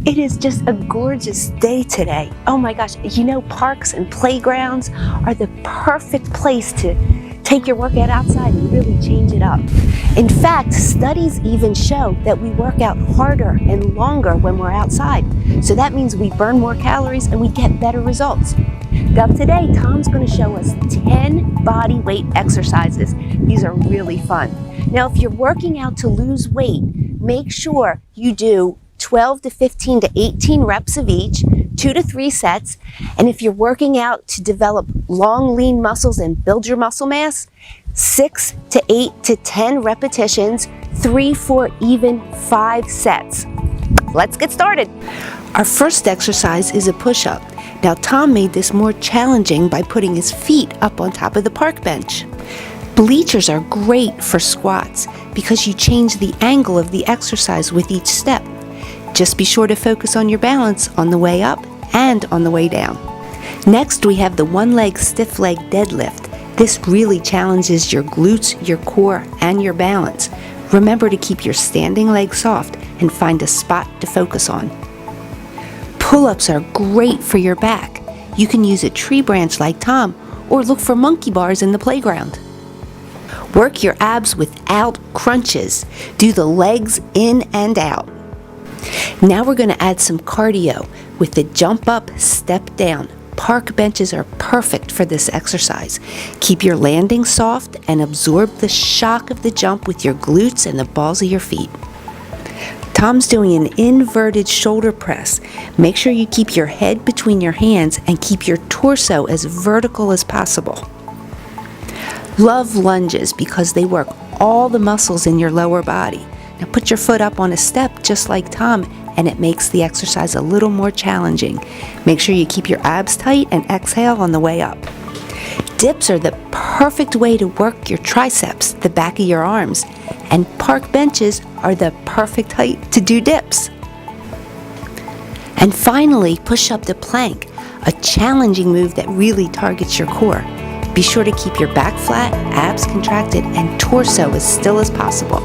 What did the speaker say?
It is just a gorgeous day today. Oh my gosh, you know, parks and playgrounds are the perfect place to take your workout outside and really change it up. In fact, studies even show that we work out harder and longer when we're outside. So that means we burn more calories and we get better results. Now today, Tom's going to show us 10 body weight exercises. These are really fun. Now, if you're working out to lose weight, make sure you do 12 to 15 to 18 reps of each, 2 to 3 sets. And if you're working out to develop long, lean muscles and build your muscle mass, 6 to 8 to 10 repetitions, 3, 4, even 5 sets. Let's get started. Our first exercise is a push-up. Now, Tom made this more challenging by putting his feet up on top of the park bench. Bleachers are great for squats because you change the angle of the exercise with each step. Just be sure to focus on your balance on the way up and on the way down. Next, we have the one-leg stiff leg deadlift. This really challenges your glutes, your core, and your balance. Remember to keep your standing leg soft and find a spot to focus on. Pull-ups are great for your back. You can use a tree branch like Tom or look for monkey bars in the playground. Work your abs without crunches. Do the legs in and out. Now we're going to add some cardio with the jump up, step down. Park benches are perfect for this exercise. Keep your landing soft and absorb the shock of the jump with your glutes and the balls of your feet. Tom's doing an inverted shoulder press. Make sure you keep your head between your hands and keep your torso as vertical as possible. Love lunges because they work all the muscles in your lower body. Now put your foot up on a step just like Tom, and it makes the exercise a little more challenging. Make sure you keep your abs tight and exhale on the way up. Dips are the perfect way to work your triceps, the back of your arms, and park benches are the perfect height to do dips. And finally, push up the plank, a challenging move that really targets your core. Be sure to keep your back flat, abs contracted, and torso as still as possible.